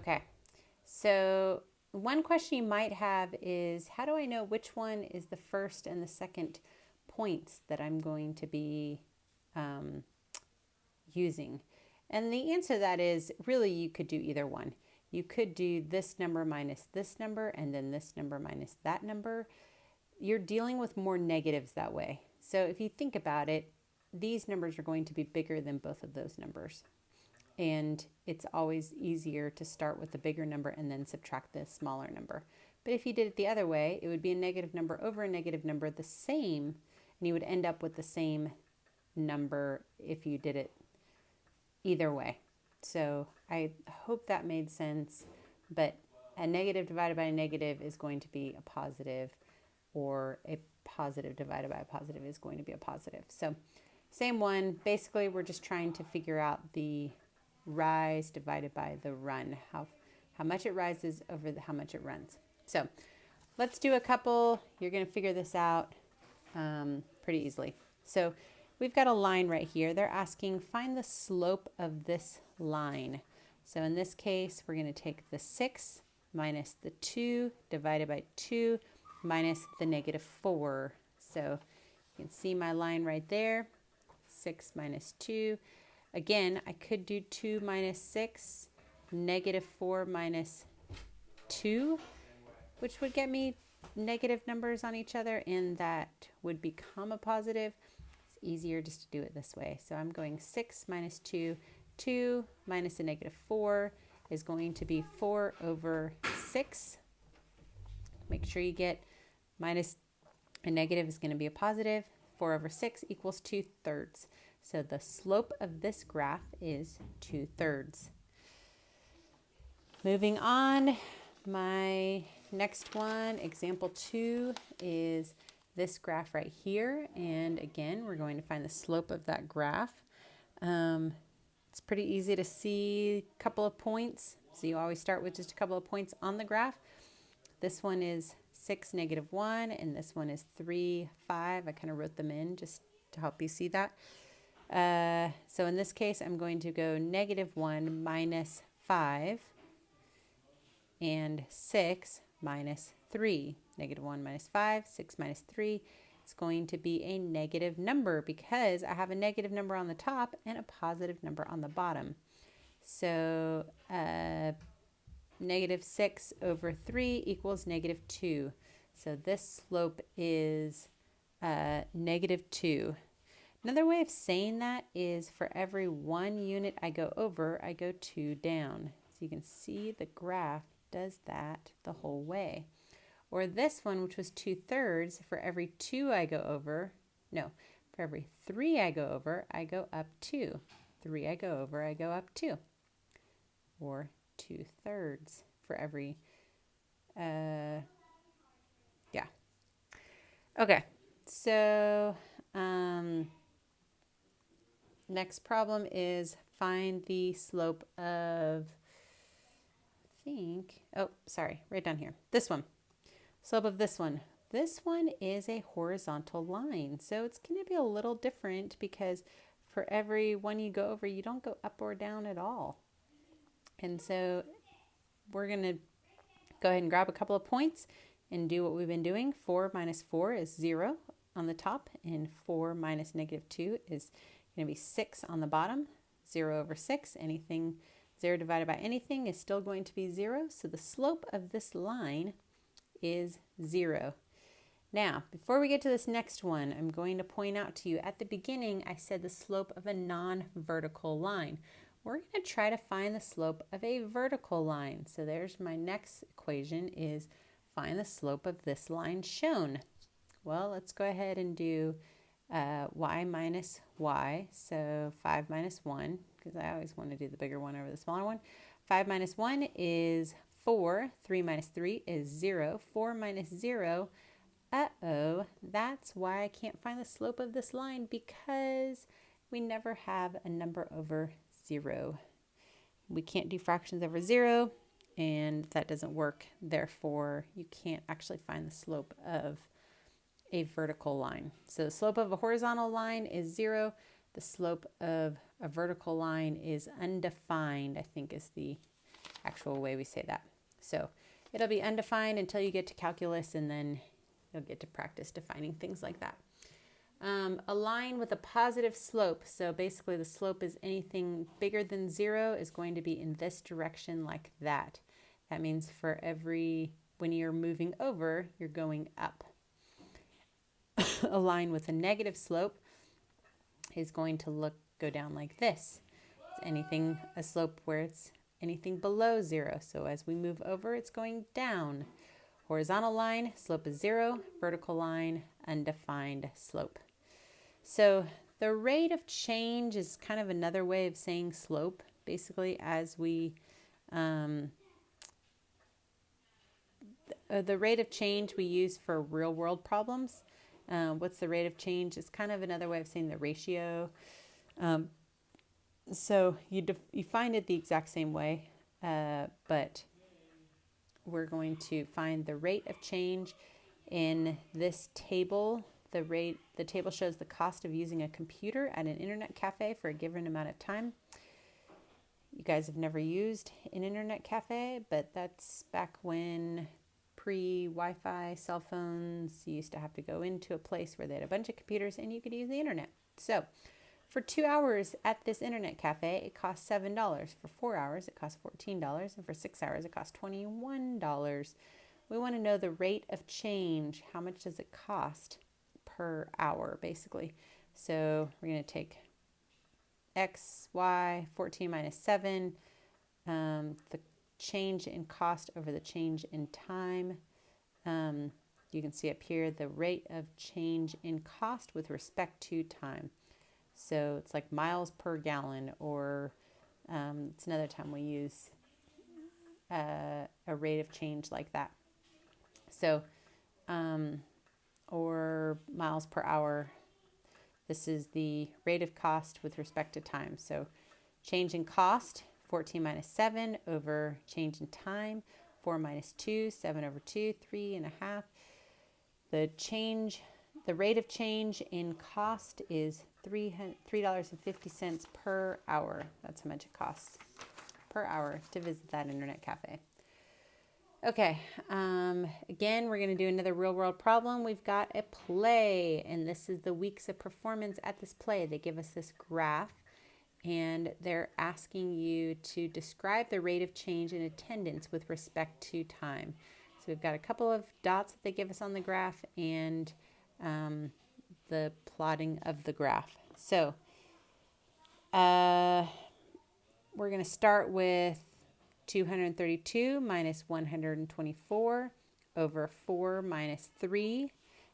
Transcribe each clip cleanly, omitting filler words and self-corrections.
Okay, so one question you might have is, how do I know which one is the first and the second points that I'm going to be using? And the answer to that is, really, you could do either one. You could do this number minus this number and then this number minus that number. You're dealing with more negatives that way. So if you think about it, these numbers are going to be bigger than both of those numbers. And it's always easier to start with the bigger number and then subtract the smaller number. But if you did it the other way, it would be a negative number over a negative number, the same, and you would end up with the same number if you did it either way. So I hope that made sense, but a negative divided by a negative is going to be a positive, or a positive divided by a positive is going to be a positive. So same one, basically we're just trying to figure out the rise divided by the run, how much it rises over how much it runs. So let's do a couple. You're going to figure this out pretty easily. So we've got a line right here. They're asking, find the slope of this line. So in this case, we're going to take the 6 minus the 2 divided by 2 minus the negative 4. So you can see my line right there, 6 minus 2. Again, I could do 2 minus 6, negative 4 minus 2, which would get me negative numbers on each other, and that would become a positive. It's easier just to do it this way. So I'm going 6 minus 2. 2 minus a negative 4 is going to be 4 over 6. Make sure you get minus a negative is going to be a positive. 4 over 6 equals 2/3. So the slope of this graph is 2/3. Moving on, my next one, example 2, is this graph right here. And again, we're going to find the slope of that graph. It's pretty easy to see a couple of points. So you always start with just a couple of points on the graph. This one is 6, negative 1, and this one is 3, 5. I kind of wrote them in just to help you see that. So in this case, I'm going to go negative 1 minus 5 and 6 minus 3. Negative 1 minus 5, 6 minus 3. It's going to be a negative number because I have a negative number on the top and a positive number on the bottom. So negative 6 over 3 equals negative 2. So this slope is negative 2. Another way of saying that is for every 1 unit I go over, I go 2 down. So you can see the graph does that the whole way. Or this one, which was 2/3, for every 2 I go over, no, for every 3 I go over, I go up 2. 3 I go over, I go up 2. Or 2/3 for every, yeah. Okay, so next problem is find the slope of, right down here. This one. Slope of this one. This one is a horizontal line. So it's going to be a little different because for every one you go over, you don't go up or down at all. And so we're going to go ahead and grab a couple of points and do what we've been doing. 4 minus 4 is 0 on the top, and 4 minus negative 2 is going to be 6 on the bottom. 0 over 6, anything 0 divided by anything is still going to be 0. So the slope of this line is 0. Now, before we get to this next one, I'm going to point out to you at the beginning, I said the slope of a non-vertical line. We're going to try to find the slope of a vertical line. So there's my next equation, is find the slope of this line shown. Well, let's go ahead and do y minus y. So 5 minus 1, because I always want to do the bigger one over the smaller one. 5 minus 1 is 4. 3 minus 3 is 0. 4 minus 0, that's why I can't find the slope of this line, because we never have a number over 0. We can't do fractions over 0, and that doesn't work. Therefore, you can't actually find the slope of a vertical line. So the slope of a horizontal line is 0. The slope of a vertical line is undefined, I think is the actual way we say that. So it'll be undefined until you get to calculus, and then you'll get to practice defining things like that. A line with a positive slope. So basically the slope is anything bigger than 0 is going to be in this direction like that. That means for when you're moving over, you're going up. A line with a negative slope is going to go down like this. It's a slope where it's anything below 0. So as we move over, it's going down. Horizontal line, slope is 0. Vertical line, undefined slope. So the rate of change is kind of another way of saying slope. Basically, as we, the rate of change we use for real world problems. What's the rate of change? It's kind of another way of saying the ratio. So you find it the exact same way, but we're going to find the rate of change in this table. The table shows the cost of using a computer at an internet cafe for a given amount of time. You guys have never used an internet cafe, but that's back when pre-Wi-Fi cell phones, you used to have to go into a place where they had a bunch of computers and you could use the internet. So for 2 hours at this internet cafe, it costs $7. For 4 hours, it costs $14. And for 6 hours, it costs $21. We want to know the rate of change. How much does it cost per hour, basically? So we're going to take x, y, 14 minus 7, the change in cost over the change in time. You can see up here the rate of change in cost with respect to time. So it's like miles per gallon, or it's another time we use a rate of change like that. So, or miles per hour. This is the rate of cost with respect to time. So change in cost, 14 minus 7 over change in time, 4 minus 2, 7 over 2, 3.5. The rate of change in cost is $3.50 per hour. That's how much it costs per hour to visit that internet cafe. Okay, again, we're going to do another real world problem. We've got a play, and this is the weeks of performance at this play. They give us this graph, and they're asking you to describe the rate of change in attendance with respect to time. So we've got a couple of dots that they give us on the graph, and the plotting of the graph. So we're going to start with 232 minus 124 over 4 minus 3.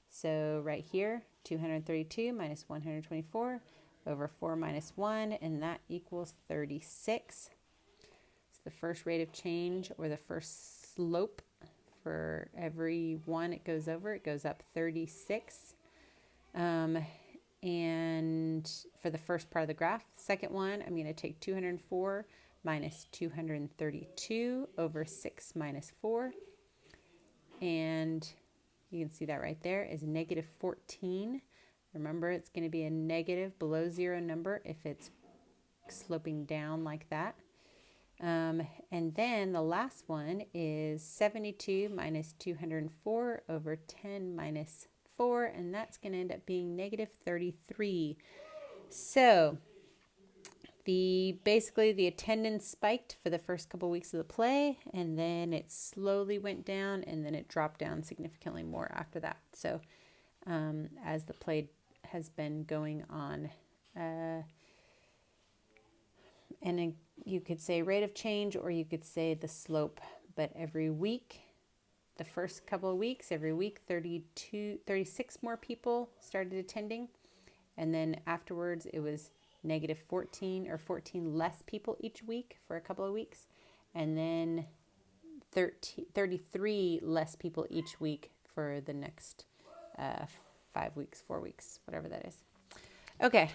So right here, 232 minus 124 over 4 minus 1, and that equals 36. It's the first rate of change, or the first slope. For every one it goes over, it goes up 36. And for the first part of the graph, second one, I'm going to take 204 minus 232 over 6 minus 4. And you can see that right there is negative 14. Remember, it's going to be a negative below 0 number if it's sloping down like that. And then the last one is 72 minus 204 over 10 minus 4, and that's going to end up being negative 33. So basically the attendance spiked for the first couple weeks of the play, and then it slowly went down, and then it dropped down significantly more after that. So as the play has been going on, and you could say rate of change, or you could say the slope. But every week, the first couple of weeks, every week 36 more people started attending, and then afterwards it was negative 14 or 14 less people each week for a couple of weeks, and then 33 less people each week for the next 5 weeks, 4 weeks, whatever that is. Okay,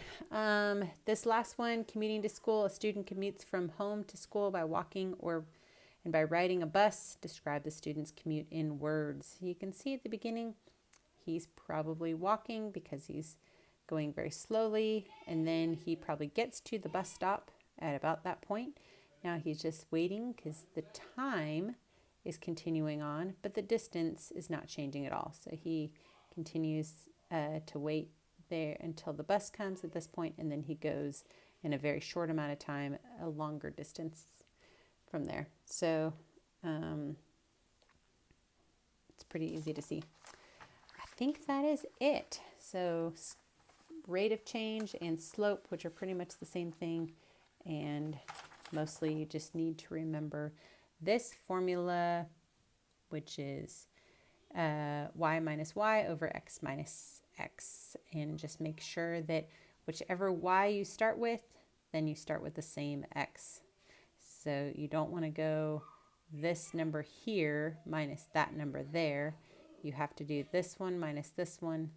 this last one, commuting to school. A student commutes from home to school by walking and by riding a bus. Describe the student's commute in words. You can see at the beginning, he's probably walking because he's going very slowly, and then he probably gets to the bus stop at about that point, Now he's just waiting because the time is continuing on, but the distance is not changing at all. So he continues to wait there until the bus comes at this point, and then he goes in a very short amount of time, a longer distance from there. So it's pretty easy to see. I think that is it. So rate of change and slope, which are pretty much the same thing, and mostly you just need to remember this formula, which is y minus y over x minus x, and just make sure that whichever y you start with, then you start with the same x. So you don't want to go this number here minus that number there. You have to do this one minus this one.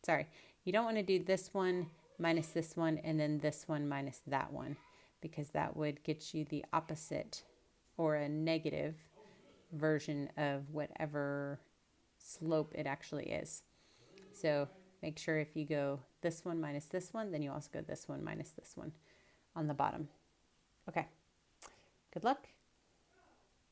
Sorry, you don't want to do this one minus this one and then this one minus that one, because that would get you the opposite or a negative version of whatever slope it actually is. So make sure if you go this one minus this one, then you also go this one minus this one on the bottom. Okay, good luck.